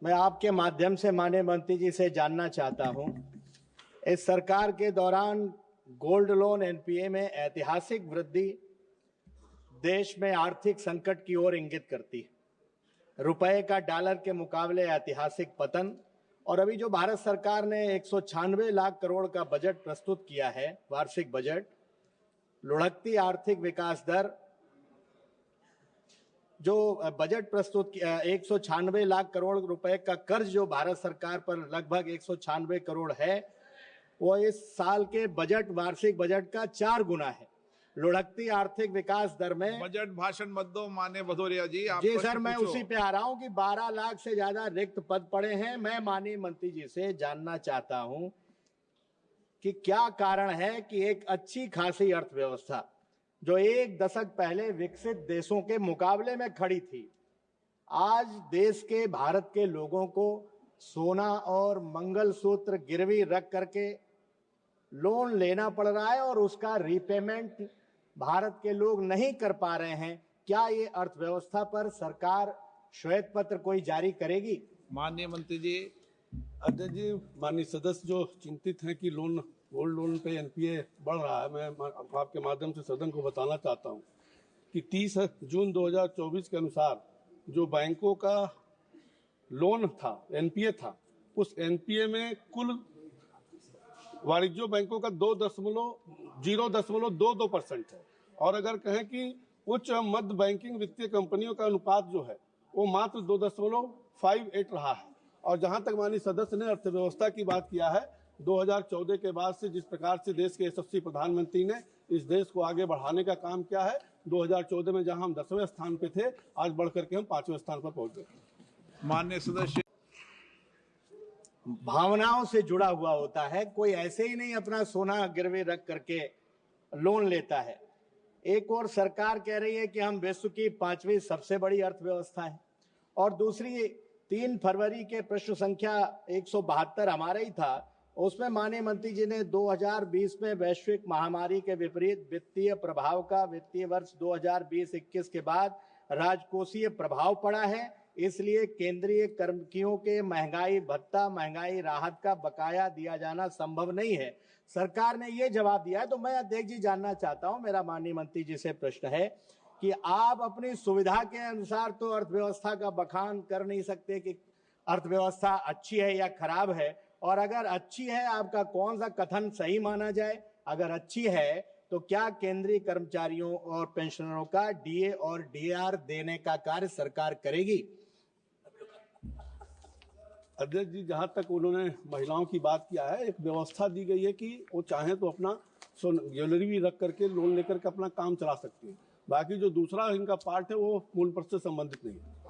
मैं आपके माध्यम से माननीय मंत्री जी से जानना चाहता हूं, इस सरकार के दौरान गोल्ड लोन एनपीए में ऐतिहासिक वृद्धि देश में आर्थिक संकट की ओर इंगित करती है। रुपए का डॉलर के मुकाबले ऐतिहासिक पतन और अभी जो भारत सरकार ने 196 लाख करोड़ का बजट प्रस्तुत किया है, वार्षिक बजट, लुढ़कती आर्थिक विकास दर, जो बजट प्रस्तुत किया 196 लाख करोड़ रुपए का कर्ज जो भारत सरकार पर लगभग 196 करोड़ है, वो इस साल के बजट वार्षिक बजट का 4 गुना है। लुढ़कती आर्थिक विकास दर में बजट भाषण मत दो माननीय भदौरिया जी। आप जी सर, मैं उसी पे आ रहा हूं कि 12 लाख से ज्यादा रिक्त पद पड़े हैं। मैं माननीय मंत्री जी से जानना चाहता हूं कि क्या कारण है कि एक अच्छी खासी अर्थव्यवस्था जो एक दशक पहले विकसित देशों के मुकाबले में खड़ी थी, आज देश के भारत के लोगों को सोना और मंगलसूत्र गिरवी रख करके लोन लेना पड़ रहा है और उसका रीपेमेंट भारत के लोग नहीं कर पा रहे हैं। क्या ये अर्थव्यवस्था पर सरकार श्वेत पत्र कोई जारी करेगी? माननीय मंत्री जी। अध्यक्ष जी, माननीय सदस्य जो चिंतित हैं कि गोल्ड लोन पे एनपीए बढ़ रहा है, मैं आपके माध्यम से सदन को बताना चाहता हूं कि 30 जून 2024 के अनुसार जो बैंकों का लोन था, एनपीए था, उस एनपीए में कुल वाणिज्य बैंकों का 0.22% है। और अगर कहें कि उच्च मध्य बैंकिंग वित्तीय कंपनियों का अनुपात जो है वो मात्र 2.58 रहा है। और जहां तक माननीय सदस्य ने अर्थव्यवस्था की बात किया है, 2014 के बाद से जिस प्रकार से देश के यशस्वी प्रधानमंत्री ने इस देश को आगे बढ़ाने का काम किया है, 2014 में जहां हम 10वें स्थान पे थे, आज बढ़कर के हम 5वें स्थान पर पहुंच गए। माननीय सदस्य। भावनाओं से जुड़ा हुआ होता है, कोई ऐसे ही नहीं अपना सोना गिरवी रख करके लोन लेता है। एक और सरकार कह रही है कि हम विश्व की 5वीं सबसे बड़ी अर्थव्यवस्था है, और दूसरी 3 फरवरी के प्रश्न संख्या 172 हमारा ही था, उसमें माननीय मंत्री जी ने 2020 में वैश्विक महामारी के विपरीत वित्तीय प्रभाव का वित्तीय वर्ष 2020-21 के बाद राजकोषीय प्रभाव पड़ा है, इसलिए केंद्रीय कर्मचारियों के महंगाई भत्ता, महंगाई राहत का बकाया दिया जाना संभव नहीं है। सरकार ने ये जवाब दिया है। तो मैं अध्यक्ष जी जानना चाहता हूं, मेरा माननीय मंत्री जी से प्रश्न है कि आप अपनी सुविधा के अनुसार तो अर्थव्यवस्था का बखान कर नहीं सकते कि अर्थव्यवस्था अच्छी है या खराब है, और अगर अच्छी है आपका कौन सा कथन सही माना जाए? अगर अच्छी है तो क्या केंद्रीय कर्मचारियों और पेंशनरों का डीए और डीआर देने का कार्य सरकार करेगी? अध्यक्ष जी, जहां तक उन्होंने महिलाओं की बात किया है, एक व्यवस्था दी गई है कि वो चाहें तो अपना ज्वेलरी भी रख करके लोन लेकर के अपना काम चला सकती है। बाकी जो दूसरा इनका पार्ट है वो मूल पर से संबंधित नहीं है।